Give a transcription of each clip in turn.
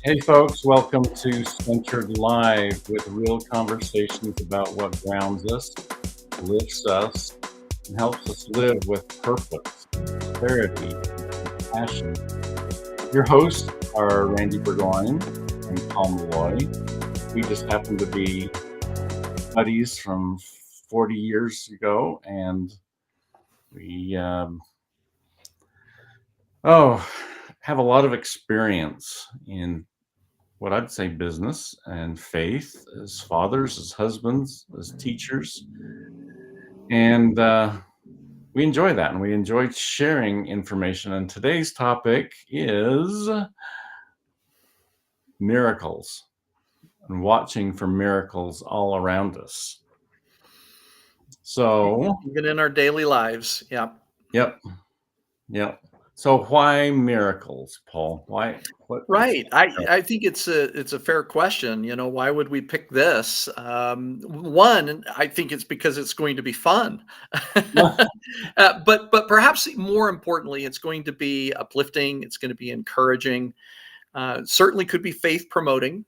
Hey folks, welcome to Centered.Live with real conversations about what grounds us, lifts us, and helps us live with purpose, clarity, and passion. Your hosts are Randy Burgoyne and Paul Malloy. We just happen to be buddies from 40 years ago, and we have a lot of experience in what I'd say business and faith as fathers, as husbands, as teachers. And we enjoy that and we enjoy sharing information. And today's topic is miracles and watching for miracles all around us. So, Even in our daily lives. Yeah. yep, yep. So why miracles, Paul? Why? What's Right. I think it's a fair question. Why would we pick this? One, I think it's because it's going to be fun. But perhaps more importantly, it's going to be uplifting. It's going to be encouraging. Certainly could be faith promoting.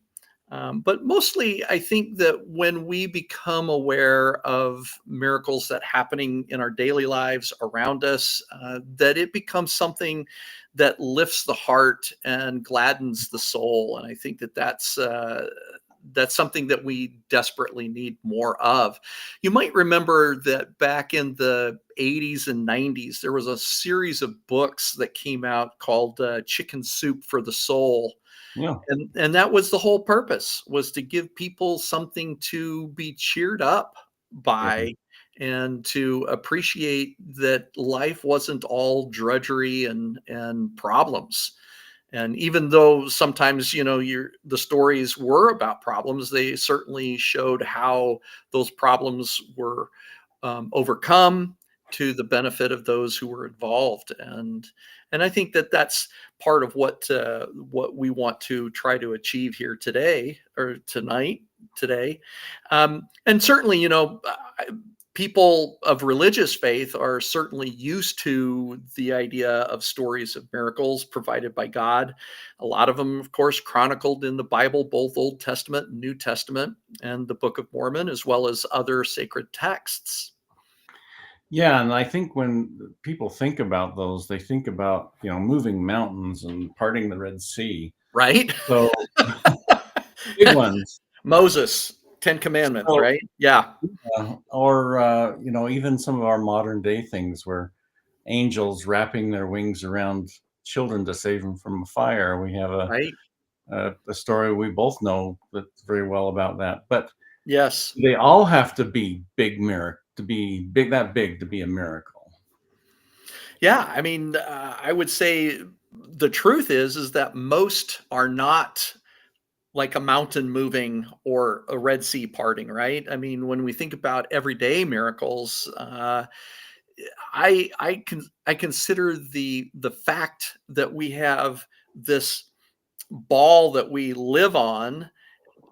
But mostly, I think that when we become aware of miracles that happening in our daily lives around us, that it becomes something that lifts the heart and gladdens the soul. And I think that that's something that we desperately need more of. You might remember that back in the 80s and 90s, there was a series of books that came out called Chicken Soup for the Soul. yeah, And that was the whole purpose, was to give people something to be cheered up yeah, by and to appreciate that life wasn't all drudgery and problems. And even though sometimes, the stories were about problems, they certainly showed how those problems were overcome to the benefit of those who were involved. And I think that that's part of what we want to try to achieve here today or tonight today. And certainly, people of religious faith are certainly used to the idea of stories of miracles provided by God. A lot of them, of course, chronicled in the Bible, both Old Testament and New Testament, and the Book of Mormon, as well as other sacred texts. yeah. And I think when people think about those, they think about moving mountains and parting the Red Sea. Right? So big ones. Moses, 10 Commandments, So, right? Yeah, or even some of our modern day things where angels wrapping their wings around children to save them from a fire. We have right? a story we both know that's very well about that. But Yes. they all have to be big miracle to be big that big to be a miracle. Yeah, I mean, I would say the truth is that most are not like a mountain moving or a Red Sea parting, right? I mean, when we think about everyday miracles, I consider the fact that we have this ball that we live on,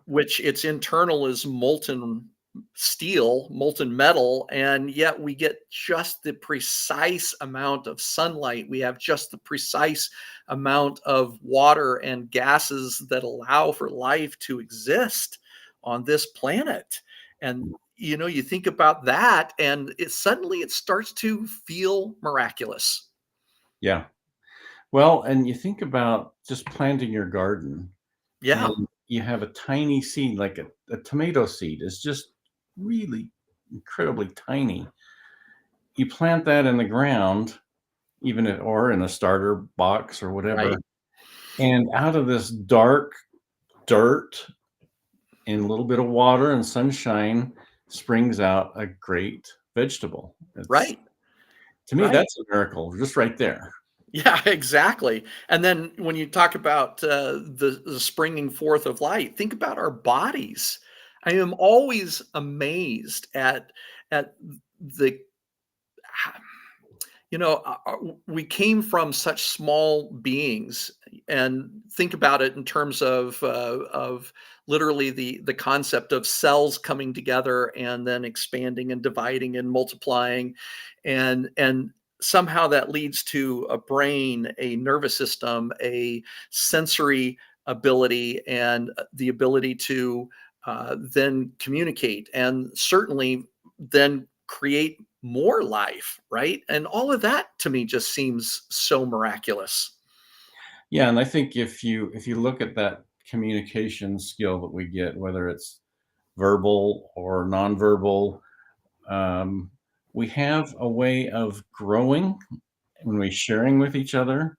which its internal is molten steel, molten metal, and yet we get just the precise amount of sunlight. We have just the precise amount of water and gases that allow for life to exist on this planet. And you think about that, and it starts to feel miraculous. Yeah. Well, and you think about just planting your garden Yeah, and you have a tiny seed, like a tomato seed is just really incredibly tiny. You plant that in the ground, or in a starter box or whatever, right, and out of this dark dirt and a little bit of water and sunshine springs out a great vegetable. It's right, To me, right. that's a miracle just right there. Yeah, exactly. And then when you talk about the springing forth of light, think about our bodies. I am always amazed at the we came from such small beings, and think about it in terms of literally the concept of cells coming together and then expanding and dividing and multiplying, and somehow that leads to a brain, a nervous system, a sensory ability and the ability to then communicate and certainly then create more life, right? And all of that to me just seems so miraculous. Yeah, and I think if you look at that communication skill that we get, whether it's verbal or nonverbal, um, we have a way of growing when we're sharing with each other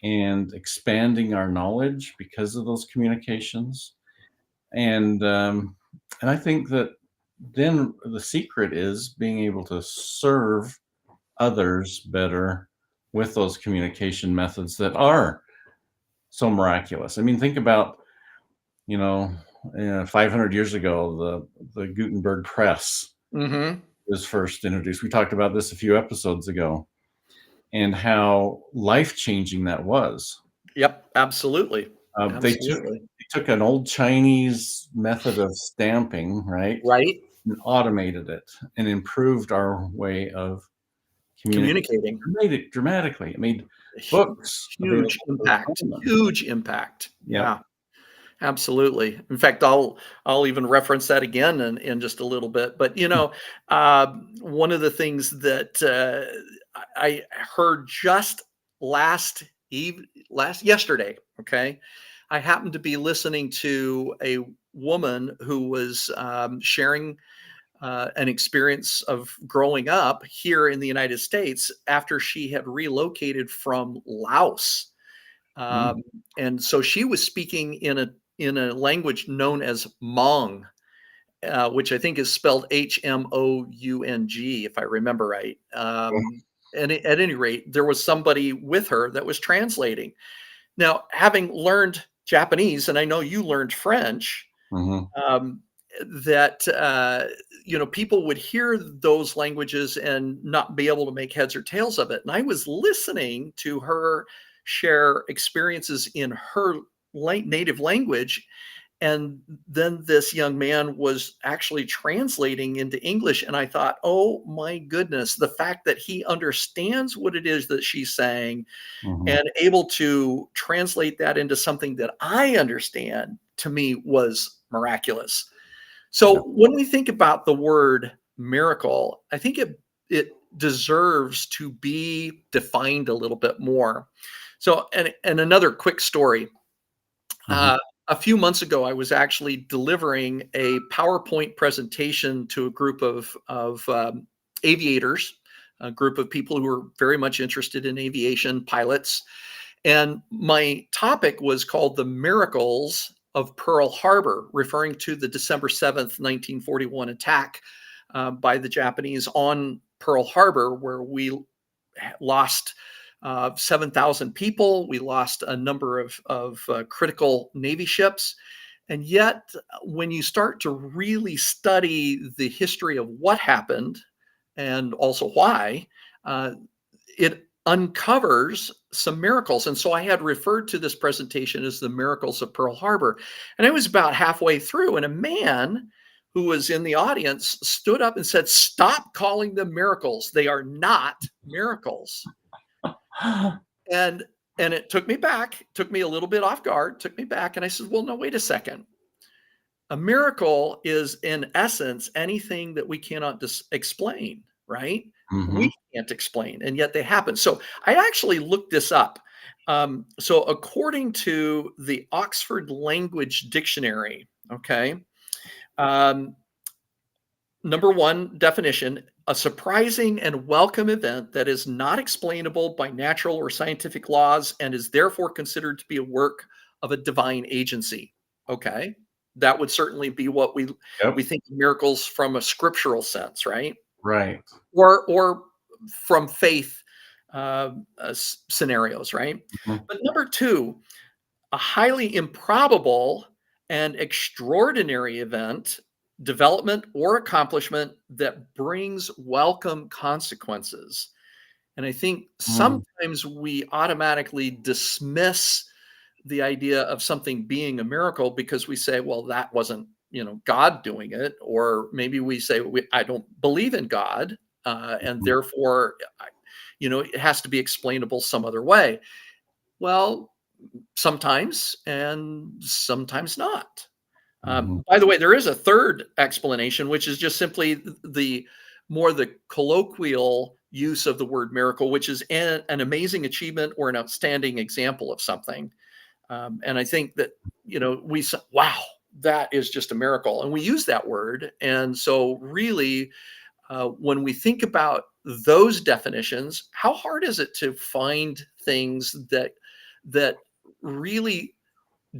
and expanding our knowledge because of those communications. And and I think that then the secret is being able to serve others better with those communication methods that are so miraculous. I mean, think about, you know, 500 years ago, the Gutenberg press Hmm. was first introduced. We talked about this a few episodes ago, and how life changing that was. Yep, absolutely. Absolutely. They took an old Chinese method of stamping, right, Right? and automated it and improved our way of communicating. Communicating. It made it dramatically. It made Hu- books available Huge to the impact. common. Huge impact. Yep. Yeah. Absolutely. In fact, I'll even reference that again in just a little bit. But one of the things that I heard just last eve last yesterday. Okay, I happened to be listening to a woman who was sharing an experience of growing up here in the United States after she had relocated from Laos, Mm. um, and so she was speaking in a language known as Hmong, which I think is spelled Hmoung, if I remember right. And at any rate, there was somebody with her that was translating. Now, having learned Japanese, and I know you learned French, Mhm. um, that people would hear those languages and not be able to make heads or tails of it. And I was listening to her share experiences in her native language, and then this young man was actually translating into English, and I thought, oh my goodness, the fact that he understands what it is that she's saying Mhm. and able to translate that into something that I understand, to me was miraculous. Yep. So when we think about the word miracle, I think it deserves to be defined a little bit more. So, and another quick story. Mhm. A few months ago, I was actually delivering a PowerPoint presentation to a group of aviators, a group of people who were very much interested in aviation, pilots, and my topic was called "The Miracles of Pearl Harbor," referring to the December 7th, 1941 attack by the Japanese on Pearl Harbor, where we lost 7,000 people. We lost a number of critical Navy ships. And yet, when you start to really study the history of what happened and also why, uh, it uncovers some miracles. And so I had referred to this presentation as the miracles of Pearl Harbor. And I was about halfway through, and a man who was in the audience stood up and said, "Stop calling them miracles. They are not miracles." And it took me back, took me a little bit off guard, took me back. And I said, "Well, no, wait a second. A miracle is, in essence, anything that we cannot explain, right? Mhm. We can't explain, and yet they happen." So I actually looked this up. So according to the Oxford Language Dictionary, okay, um, number one definition: a surprising and welcome event that is not explainable by natural or scientific laws and is therefore considered to be a work of a divine agency. Okay. That would certainly be what we Yep. think of miracles from a scriptural sense, right? Right. Or from faith scenarios, right? Mhm. But number two, a highly improbable and extraordinary event, development, or accomplishment that brings welcome consequences. And I think Mm. sometimes we automatically dismiss the idea of something being a miracle because we say, well, that wasn't, God doing it. Or maybe we say, I don't believe in God. And Mhm. therefore, it has to be explainable some other way. Well, sometimes and sometimes not. Mhm. By the way, there is a third explanation, which is just simply the colloquial use of the word miracle, which is an amazing achievement or an outstanding example of something. And I think that, we say, wow, that is just a miracle. And we use that word. And so, really, when we think about those definitions, how hard is it to find things that really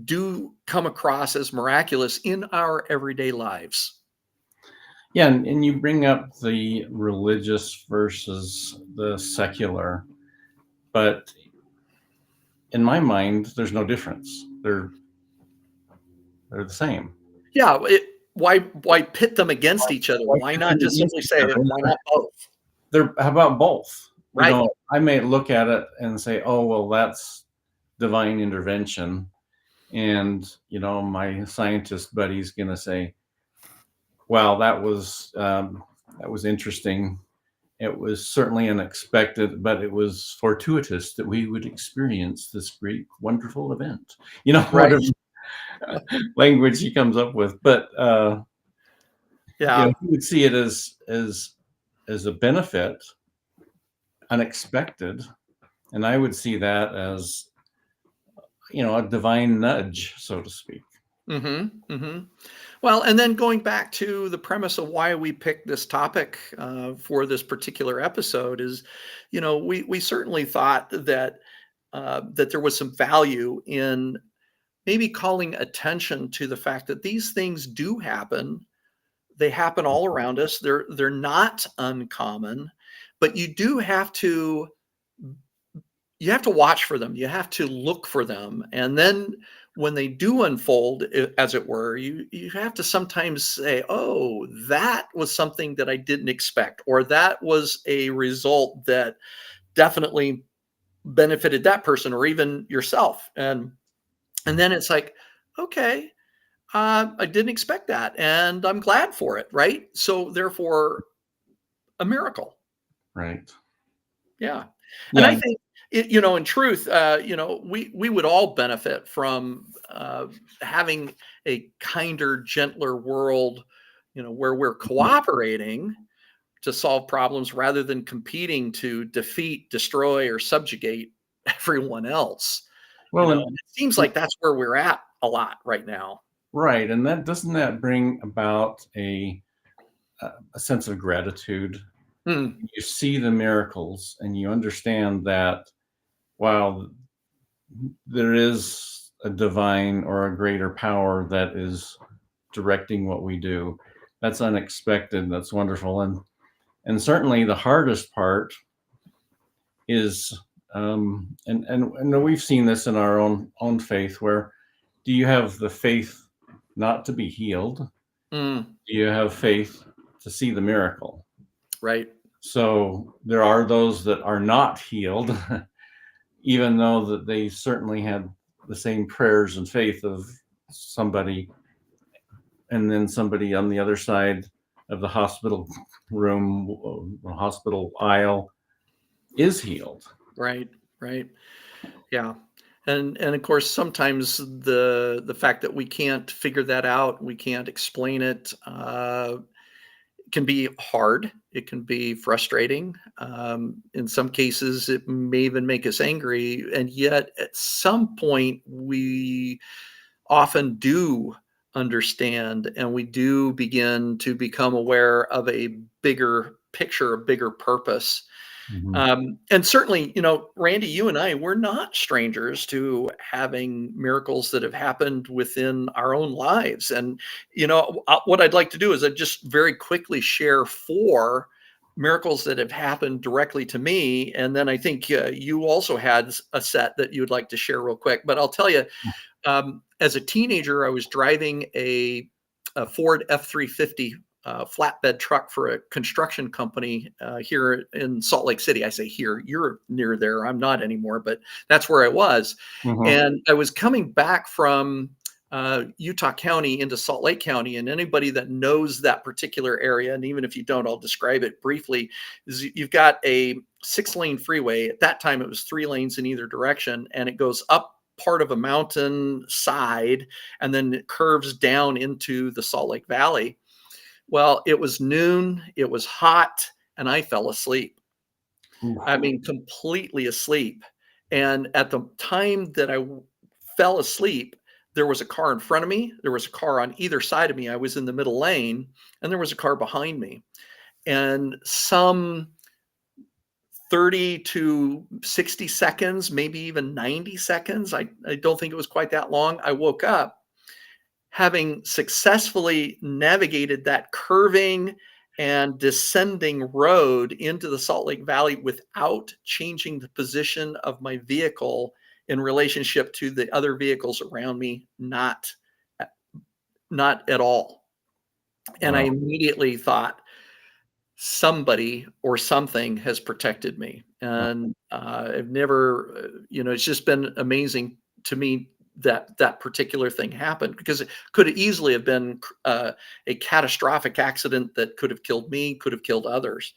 do come across as miraculous in our everyday lives? Yeah, and you bring up the religious versus the secular, but in my mind, there's no difference. They're the same. Yeah, why pit them against each other? Why Why put not them just against simply each say, other? why not both? They're how about both? Right, I may look at it and say, "Oh, well, that's divine intervention," and my scientist buddy's gonna say, "Wow, that was interesting. It was certainly unexpected, but it was fortuitous that we would experience this great, wonderful event." right. Whatever language he comes up with. But Yeah. he would see it as a benefit, unexpected, and I would see that as a divine nudge, so to speak. Mhm, mhm. Well, and then going back to the premise of why we picked this topic, for this particular episode is, we certainly thought that there was some value in maybe calling attention to the fact that these things do happen. They happen all around us. They're not uncommon, but you have to watch for them. You have to look for them. And then when they do unfold, as it were, you have to sometimes say, "Oh, that was something that I didn't expect," or "That was a result that definitely benefited that person or even yourself." And then it's like, "Okay, I didn't expect that, and I'm glad for it," right? So therefore, a miracle. Right. Yeah. And Yeah. I think in truth, we would all benefit from having a kinder, gentler world, where we're cooperating to solve problems rather than competing to defeat, destroy, or subjugate everyone else. Well, And it seems and like that's where we're at a lot right now. right, and that doesn't that bring about a sense of gratitude? Hmm, You see the miracles, and you understand that wow, there is a divine or a greater power that is directing what we do. That's unexpected. That's wonderful, and certainly the hardest part is, and we've seen this in our own faith. Where do you have the faith not to be healed? hmm, Do you have faith to see the miracle? right. So there are those that are not healed, even though that they certainly had the same prayers and faith of somebody, and then somebody on the other side of the hospital room, hospital aisle, is healed. Right. Right. Yeah. And of course, sometimes the fact that we can't figure that out, we can't explain it, can be hard. It can be frustrating. In some cases, it may even make us angry. And yet, at some point, we often do understand and we do begin to become aware of a bigger picture, a bigger purpose. Mhm. And certainly, Randy, you and I, we're not strangers to having miracles that have happened within our own lives. And, what I'd like to do is I'd just very quickly share four miracles that have happened directly to me. And then I think you also had a set that you would like to share real quick. But I'll tell you, as a teenager, I was driving a Ford F-350 flatbed truck for a construction company here in Salt Lake City. I say here, you're near there. I'm not anymore, but that's where I was. Mhm. And I was coming back from Utah County into Salt Lake County. And anybody that knows that particular area, and even if you don't, I'll describe it briefly, is you've got a 6-lane freeway. At that time, it was 3 lanes in either direction, and it goes up part of a mountain side, and then it curves down into the Salt Lake Valley. Well, it was noon, it was hot, and I fell asleep. I Oof. mean, completely asleep. And at the time that fell asleep, there was a car in front of me, there was a car on either side of me. I was in the middle lane, and there was a car behind me. And some 30 to 60 seconds, maybe even 90 seconds, I don't think it was quite that long, I woke up having successfully navigated that curving and descending road into the Salt Lake Valley without changing the position of my vehicle in relationship to the other vehicles around me, not at all. And I Wow. immediately thought, somebody or something has protected me. And I've never, it's just been amazing to me that that particular thing happened, because it could easily have been a catastrophic accident that could have killed me, could have killed others.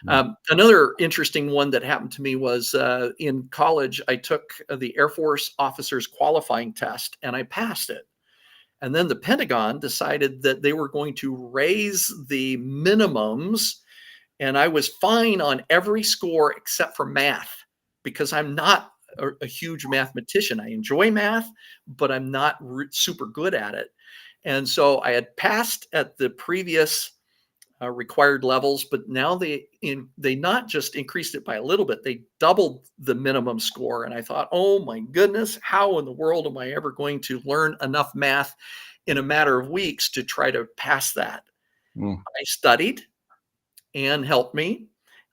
Mm. Another interesting one that happened to me was in college. I took the Air Force officers qualifying test and I passed it. And then the Pentagon decided that they were going to raise the minimums, and I was fine on every score except for math, because I'm not a huge mathematician. I enjoy math, but I'm not super good at it. And so I had passed at the previous required levels, but now they not just increased it by a little bit, they doubled the minimum score. And I thought, oh my goodness, how in the world am I ever going to learn enough math in a matter of weeks to try to pass that? Mm. I studied. Anne helped me,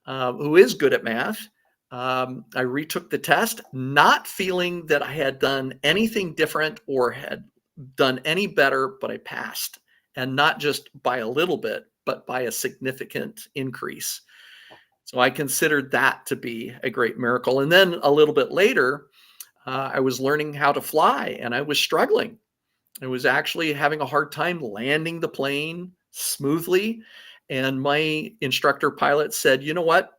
who is good at math. I retook the test, not feeling that I had done anything different or had done any better, but I passed. And not just by a little bit, but by a significant increase. So I considered that to be a great miracle. And then a little bit later, I was learning how to fly and I was struggling. I was actually having a hard time landing the plane smoothly. And my instructor pilot said, you know what?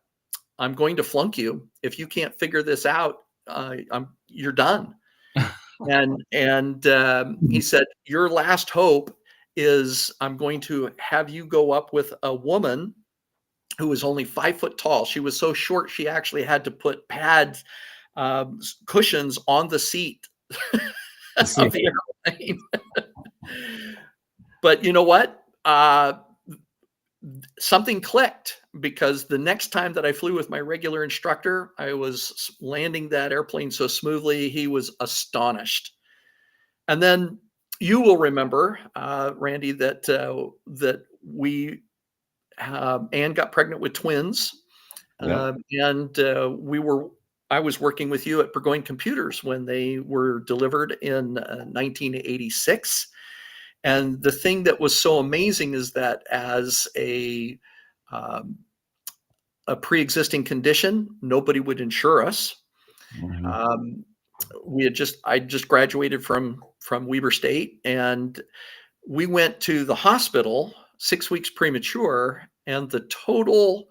I'm going to flunk you. If you can't figure this out, you're done. And he said, your last hope is I'm going to have you go up with a woman who was only 5 foot tall. She was so short, she actually had to put pads, cushions on the seat I see. of the airplane. But you know what? Something clicked, because the next time that I flew with my regular instructor, I was landing that airplane so smoothly, he was astonished. And then you will remember, Randy, that we Anne got pregnant with twins, Yep. and I was working with you at Burgoyne Computers when they were delivered in 1986. And the thing that was so amazing is that as um, a pre-existing condition, nobody would insure us. Mhm. Um, I just graduated from Weber State, and we went to the hospital 6 weeks premature, and the total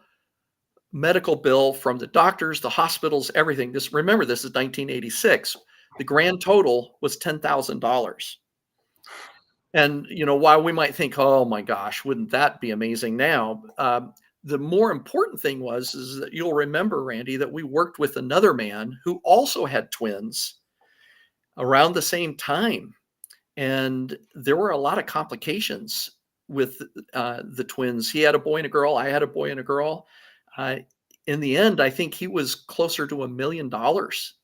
medical bill from the doctors, the hospitals, everything. Remember, this is 1986. The grand total was $10,000. And while we might think, oh my gosh, wouldn't that be amazing now? The more important thing is that you'll remember, Randy, that we worked with another man who also had twins around the same time. And there were a lot of complications with the twins. He had a boy and a girl. I had a boy and a girl. Uh, in the end, I think he was closer to $1 million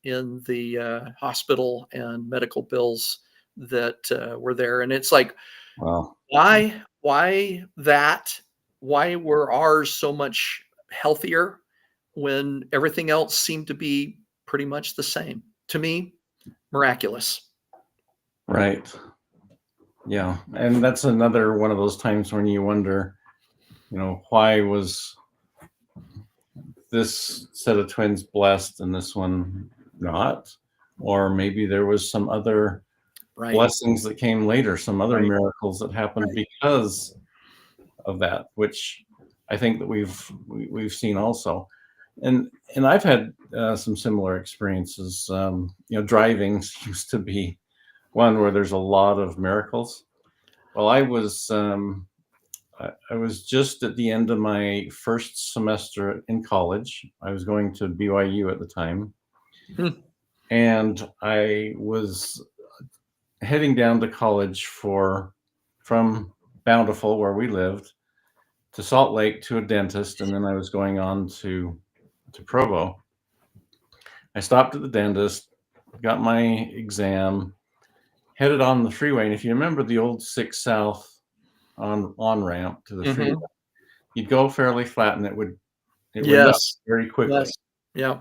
in the hospital and medical bills that were there. And it's like, Wow. why that? Why were ours so much healthier when everything else seemed to be pretty much the same? To me, miraculous. Right. Yeah. And that's another one of those times when you wonder, why was this set of twins blessed and this one not? Or maybe there was some other Right, blessings that came later, some other right, miracles that happened right. because of that, which I think that we've seen also. And I've had some similar experiences. Driving seems to be one where there's a lot of miracles. Well, I was just at the end of my first semester in college. I was going to BYU at the time, Hmm. and I was heading down to college from Bountiful, where we lived, to Salt Lake to a dentist, and then I was going on to Provo. I stopped at the dentist, got my exam, headed on the freeway, and if you remember the old 6 South on ramp to the freeway, Hmm. you'd go fairly flat, and it would let Yes. very quickly. Yes. Yeah.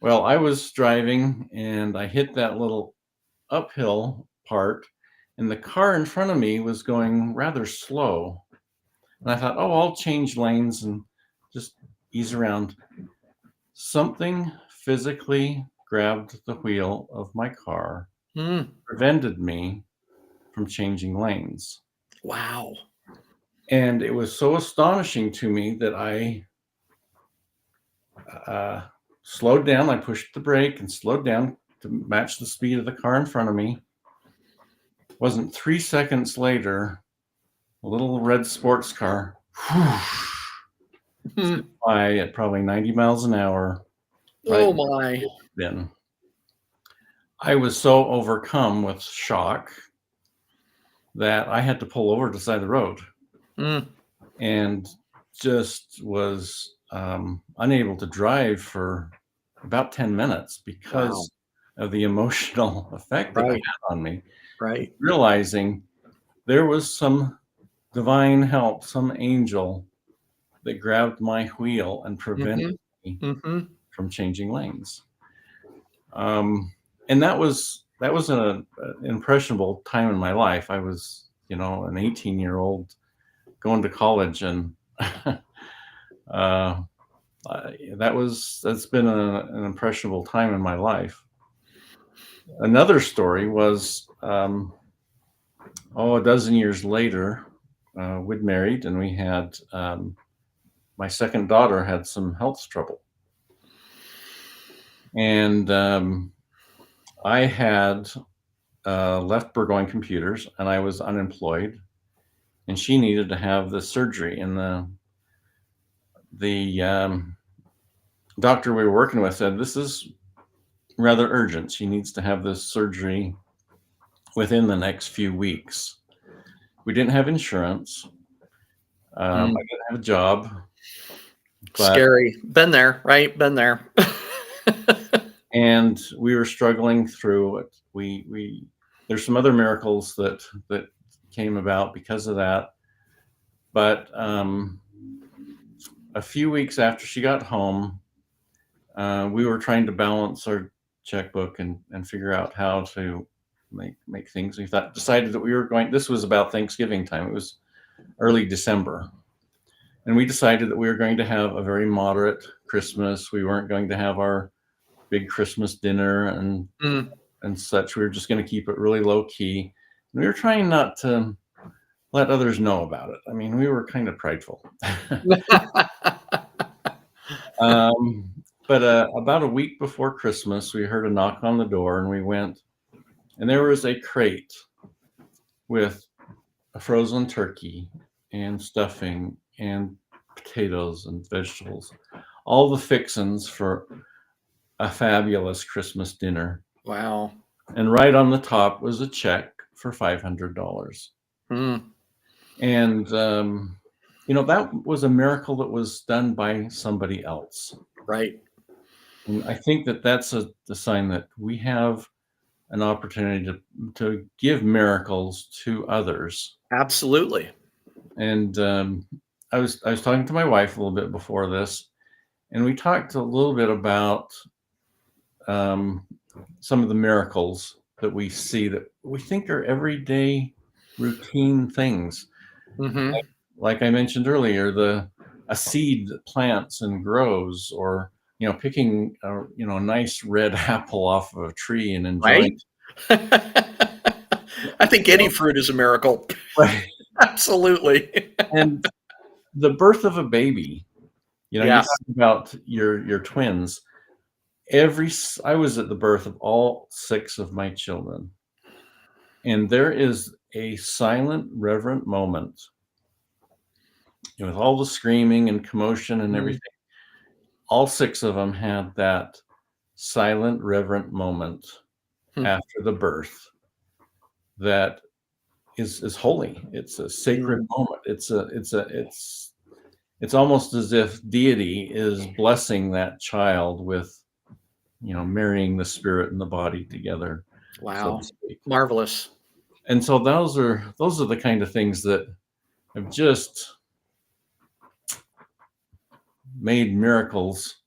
Well, I was driving, and I hit that little uphill part, and the car in front of me was going rather slow. And I thought, oh, I'll change lanes and just ease around. Something physically grabbed the wheel of my car, Mm. prevented me from changing lanes. Wow. And it was so astonishing to me that I uh, slowed down. I pushed the brake and slowed down to match the speed of the car in front of me. Wasn't 3 seconds later, a little red sports car Hmm. zipped by at probably 90 miles an hour, right Oh my. then. I was so overcome with shock that I had to pull over to the side of the road Mm. and just was unable to drive for about 10 minutes Wow. because of the emotional effect that it Right. had on me, Right. realizing there was some divine help, some angel that grabbed my wheel and prevented Hmm. me Hmm. from changing lanes. Um, and that was an impressionable time in my life. I was, an 18-year-old going to college, and uh, that's been an impressionable time in my life. Another story was, a dozen years later, we'd married, and we had my second daughter had some health trouble, and I had left Burgoyne Computers, and I was unemployed, and she needed to have the surgery. And the doctor we were working with said, "This is rather urgent. She needs to have this surgery within the next few weeks." We didn't have insurance. I Mm. didn't have a job, but Scary. Been there, right? Been there. and we were struggling through it. We there's some other miracles that came about because of that. But a few weeks after she got home, we were trying to balance our checkbook and figure out how to make things. We decided that we were going. This was about Thanksgiving time. It was early December, and we decided that we were going to have a very moderate Christmas. We weren't going to have our big Christmas dinner Mm. and such. We were just going to keep it really low key. And we were trying not to let others know about it. I mean, we were kind of prideful. um, but about a week before Christmas, we heard a knock on the door, and we went, and there was a crate with a frozen turkey and stuffing and potatoes and vegetables, all the fixins for a fabulous Christmas dinner. Wow. And right on the top was a check for $500. Mm. And, that was a miracle that was done by somebody else. Right. And I think that that's the sign that we have an opportunity to give miracles to others. Absolutely. And I was talking to my wife a little bit before this, and we talked a little bit about um, some of the miracles that we see that we think are everyday routine things. Hmm. Like I mentioned earlier, a seed that plants and grows, or picking a nice red apple off of a tree and enjoying. Right. I think any fruit is a miracle. Right. Absolutely. And the birth of a baby You Yes. talk about your twins. I was at the birth of all 6 of my children, and there is a silent, reverent moment, with all the screaming and commotion and Mm, everything. All 6 of them had that silent, reverent moment hmm, after the birth that is holy. It's a sacred mm. moment. It's almost as if deity is blessing that child with, marrying the spirit and the body together, so to Wow. speak. Marvelous. And so those are the kind of things that have just made miracles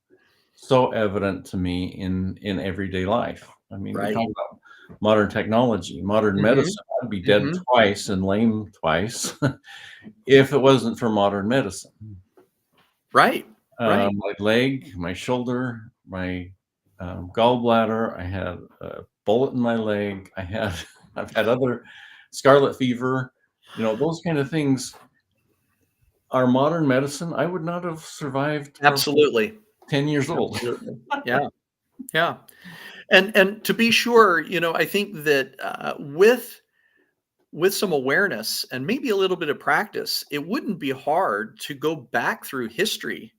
so evident to me in everyday life. I mean, we Right. talk about modern technology, modern Hmm. medicine. I'd be dead Hmm. twice and lame twice if it wasn't for modern medicine. Right. Right. My leg, my shoulder, my gallbladder. I had a bullet in my leg. I've had other scarlet fever. Those kind of things are modern medicine. I would not have survived till Absolutely. 10 years old. Absolutely. Yeah. Yeah. And to be sure, I think that with some awareness and maybe a little bit of practice, it wouldn't be hard to go back through history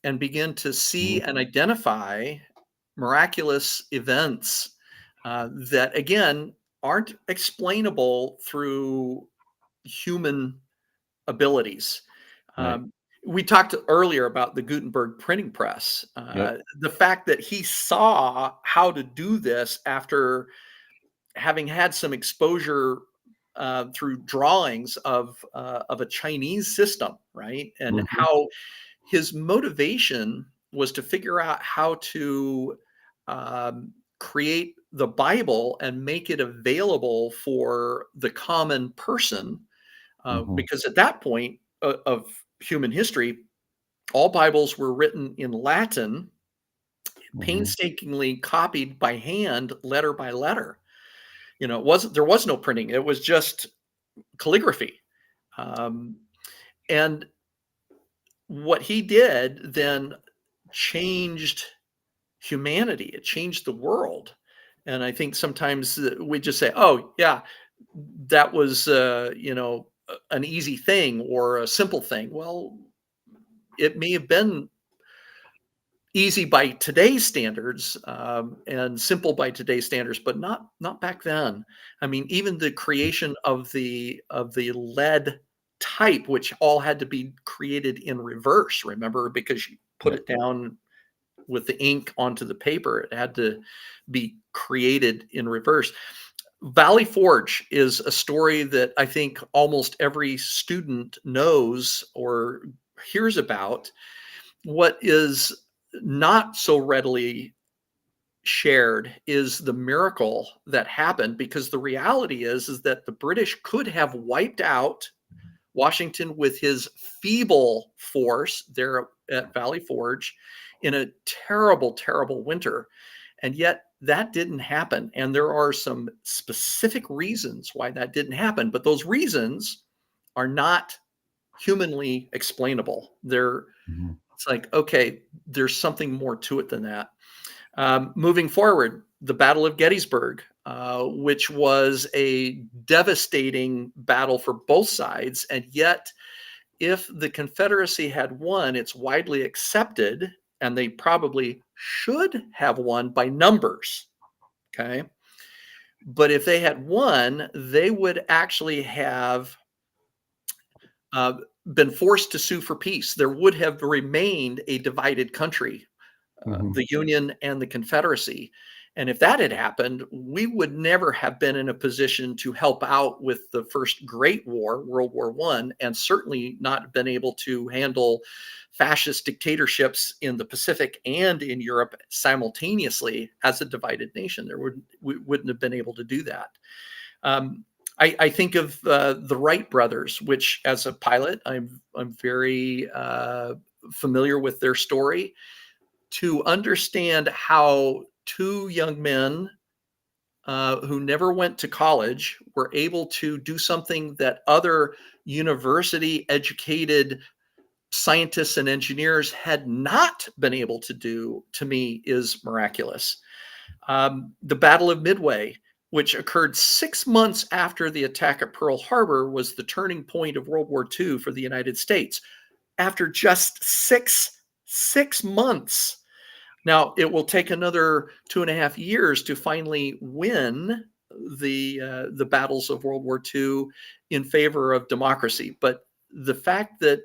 and begin to see Mhm. and identify miraculous events that, again, aren't explainable through human abilities. Right. Um, we talked earlier about the Gutenberg printing press. Yep. The fact that he saw how to do this after having had some exposure through drawings of a Chinese system, right? And Mhm. how his motivation was to figure out how to create the Bible and make it available for the common person, Mhm. because at that point of human history, all Bibles were written in Latin, Mhm. painstakingly copied by hand, letter by letter. It wasn't there was no printing; it was just calligraphy. Um, and what he did then changed humanity. It changed the world. And I think sometimes we just say, "Oh, yeah, that was an easy thing or a simple thing." Well, it may have been easy by today's standards, and simple by today's standards, but not back then. I mean, even the creation of the lead type, which all had to be created in reverse. Remember, because you put Yep. it down with the ink onto the paper, it had to be created in reverse. Valley Forge is a story that I think almost every student knows or hears about. What is not so readily shared is the miracle that happened, because the reality is that the British could have wiped out Washington with his feeble force there at Valley Forge in a terrible, terrible winter. And yet that didn't happen. And there are some specific reasons why that didn't happen. But those reasons are not humanly explainable. Mhm. It's like, okay, there's something more to it than that. Moving forward, the Battle of Gettysburg, which was a devastating battle for both sides. And yet, if the Confederacy had won, it's widely accepted, and they probably should have won by numbers. Okay. But if they had won, they would actually have uh, been forced to sue for peace. There would have remained a divided country, Mhm. the Union and the Confederacy. And if that had happened, we would never have been in a position to help out with the first Great War, World War One, and certainly not been able to handle fascist dictatorships in the Pacific and in Europe simultaneously as a divided nation. We wouldn't have been able to do that. Um, I think of the Wright brothers, which, as a pilot, I'm very familiar with their story. To understand how two young men who never went to college were able to do something that other university educated scientists and engineers had not been able to do, to me, is miraculous. The Battle of Midway, which occurred 6 months after the attack at Pearl Harbor, was the turning point of World War II for the United States. After just six months. Now, it will take another 2.5 years to finally win the battles of World War II in favor of democracy. But the fact that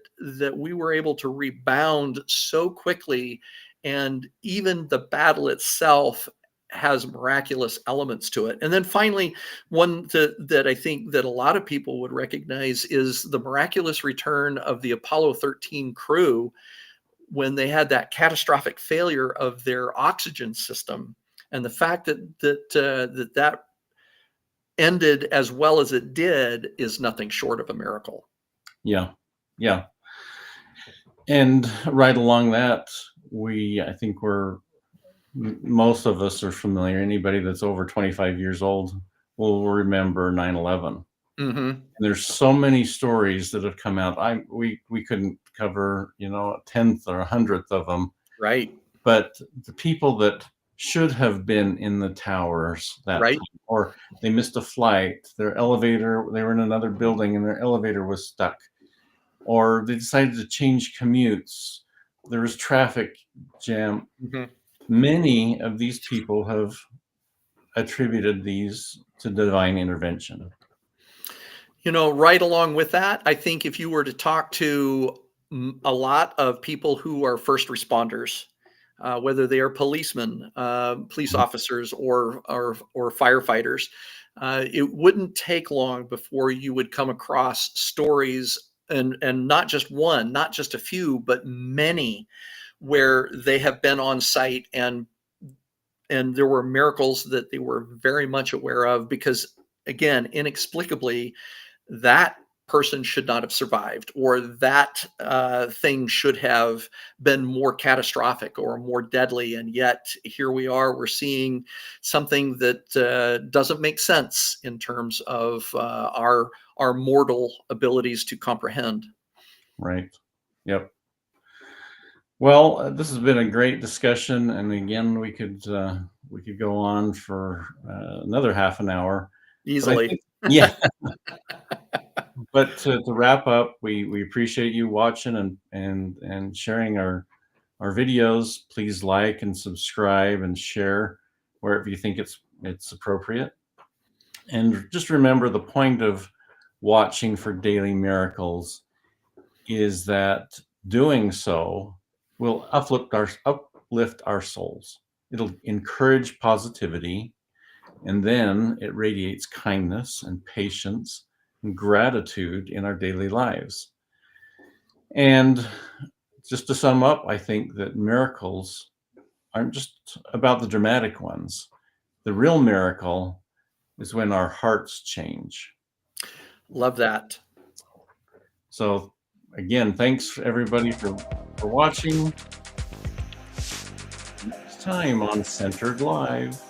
we were able to rebound so quickly, and even the battle itself has miraculous elements to it. And then finally, one that I think that a lot of people would recognize is the miraculous return of the Apollo 13 crew when they had that catastrophic failure of their oxygen system, and the fact that ended as well as it did is nothing short of a miracle. Yeah, yeah. And right along that, I think most of us are familiar. Anybody that's over 25 years old will remember 9/11. Mm-hmm. And there's so many stories that have come out. We couldn't cover, a tenth or a hundredth of them. Right. But the people that should have been in the towers that Right. time, or they missed a flight, they were in another building and their elevator was stuck, or they decided to change commutes. There was traffic jam. Mm-hmm. Many of these people have attributed these to divine intervention. Right along with that, I think if you were to talk to a lot of people who are first responders, whether they are policemen, police Mhm. officers, or firefighters, it wouldn't take long before you would come across stories, and not just one, not just a few, but many, where they have been on site, and there were miracles that they were very much aware of, because again, inexplicably, that person should not have survived, or that thing should have been more catastrophic or more deadly. And yet here we are, we're seeing something that doesn't make sense in terms of our mortal abilities to comprehend. Right. Yep. Well, this has been a great discussion, and again, we could go on for another half an hour. But I Easily. think, yeah. But to wrap up, we appreciate you watching and sharing our videos. Please like and subscribe and share wherever you think it's appropriate. And just remember, the point of watching for daily miracles is that doing so will uplift our souls. It'll encourage positivity, and then it radiates kindness and patience and gratitude in our daily lives. And just to sum up, I think that miracles aren't just about the dramatic ones. The real miracle is when our hearts change. Love that. So again, thanks everybody for watching. Next time on Centered Live.